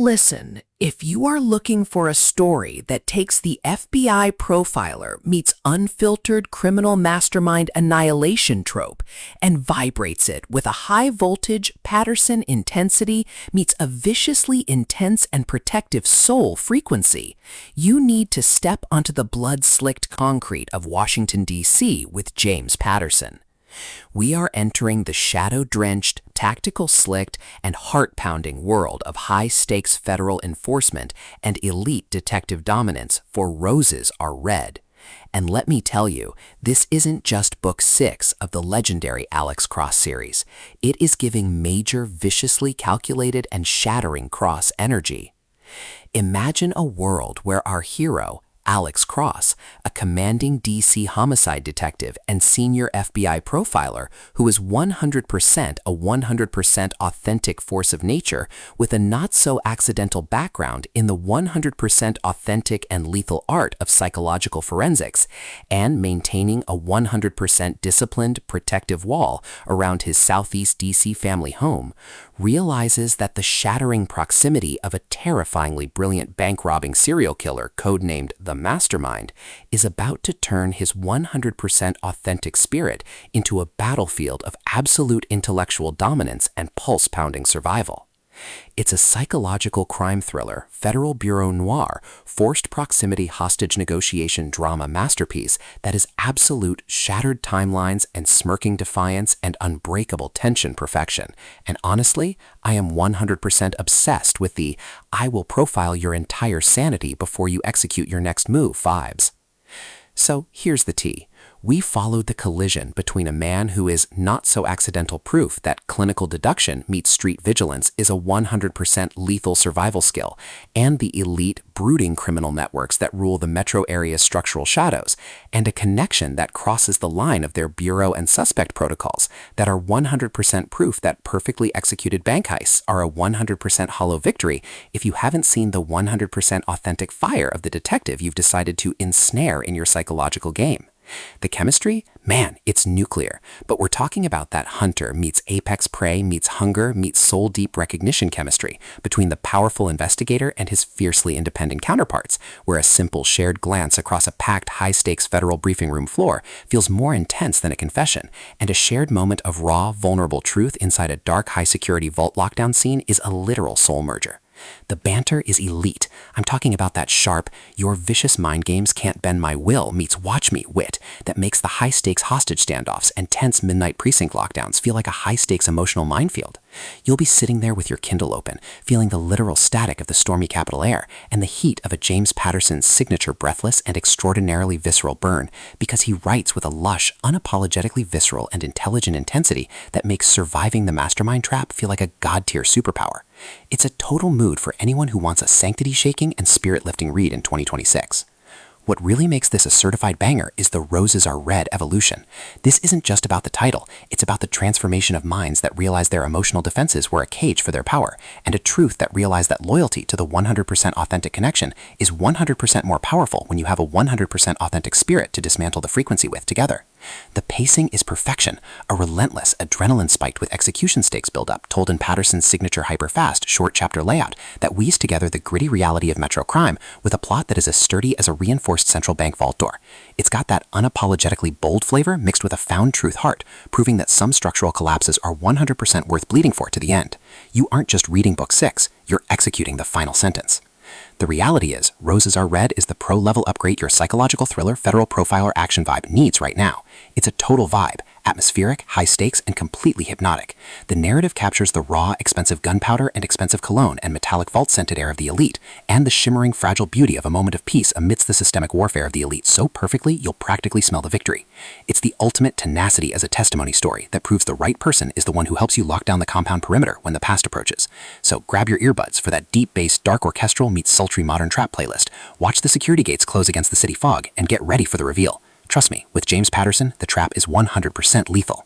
Listen, if you are looking for a story that takes the FBI profiler meets unfiltered criminal mastermind annihilation trope and vibrates it with a high-voltage Patterson intensity meets a viciously intense and protective soul frequency, you need to step onto the blood-slicked concrete of Washington, D.C. with James Patterson. We are entering the shadow-drenched, tactical-slicked, and heart-pounding world of high-stakes federal enforcement and elite detective dominance, for roses are red. And let me tell you, this isn't just Book 6 of the legendary Alex Cross series. It is giving major, viciously calculated and shattering Cross energy. Imagine a world where our hero, Alex Cross, a commanding DC homicide detective and senior FBI profiler who is 100% a 100% authentic force of nature with a not-so-accidental background in the 100% authentic and lethal art of psychological forensics, and maintaining a 100% disciplined, protective wall around his Southeast DC family home, realizes that the shattering proximity of a terrifyingly brilliant bank-robbing serial killer codenamed the Mastermind is about to turn his 100% authentic spirit into a battlefield of absolute intellectual dominance and pulse-pounding survival. It's a psychological crime thriller, federal Bureau Noir, forced proximity hostage negotiation drama masterpiece that is absolute shattered timelines and smirking defiance and unbreakable tension perfection. And honestly, I am 100% obsessed with the "I will profile your entire sanity before you execute your next move" vibes. So here's the tea. We followed the collision between a man who is not-so-accidental proof that clinical deduction meets street vigilance is a 100% lethal survival skill, and the elite, brooding criminal networks that rule the metro area's structural shadows, and a connection that crosses the line of their bureau and suspect protocols that are 100% proof that perfectly executed bank heists are a 100% hollow victory if you haven't seen the 100% authentic fire of the detective you've decided to ensnare in your psychological game. The chemistry? Man, it's nuclear. But we're talking about that hunter meets apex prey meets hunger meets soul-deep recognition chemistry between the powerful investigator and his fiercely independent counterparts, where a simple shared glance across a packed high-stakes federal briefing room floor feels more intense than a confession, and a shared moment of raw, vulnerable truth inside a dark, high-security vault lockdown scene is a literal soul merger. The banter is elite. I'm talking about that sharp, "your vicious mind games can't bend my will" meets "watch me" wit that makes the high-stakes hostage standoffs and tense midnight precinct lockdowns feel like a high-stakes emotional minefield. You'll be sitting there with your Kindle open, feeling the literal static of the stormy Capitol air and the heat of a James Patterson signature breathless and extraordinarily visceral burn, because he writes with a lush, unapologetically visceral and intelligent intensity that makes surviving the mastermind trap feel like a god-tier superpower. It's a total mood for anyone who wants a sanctity-shaking and spirit-lifting read in 2026. What really makes this a certified banger is the roses are red evolution. This isn't just about the title, it's about the transformation of minds that realize their emotional defenses were a cage for their power, and a truth that realized that loyalty to the 100% authentic connection is 100% more powerful when you have a 100% authentic spirit to dismantle the frequency with together. The pacing is perfection, a relentless, adrenaline-spiked with execution stakes buildup told in Patterson's signature hyper-fast, short chapter layout that weaves together the gritty reality of metro crime with a plot that is as sturdy as a reinforced central bank vault door. It's got that unapologetically bold flavor mixed with a found truth heart, proving that some structural collapses are 100% worth bleeding for to the end. You aren't just reading Book 6, you're executing the final sentence. The reality is, Roses Are Red is the pro-level upgrade your psychological thriller federal profiler action vibe needs right now. It's a total vibe, atmospheric, high stakes, and completely hypnotic. The narrative captures the raw, expensive gunpowder and expensive cologne and metallic vault-scented air of the elite, and the shimmering, fragile beauty of a moment of peace amidst the systemic warfare of the elite so perfectly you'll practically smell the victory. It's the ultimate tenacity as a testimony story that proves the right person is the one who helps you lock down the compound perimeter when the past approaches. So grab your earbuds for that deep-bass, dark orchestral meets sultry modern trap playlist, watch the security gates close against the city fog, and get ready for the reveal. Trust me, with James Patterson, the trap is 100% lethal.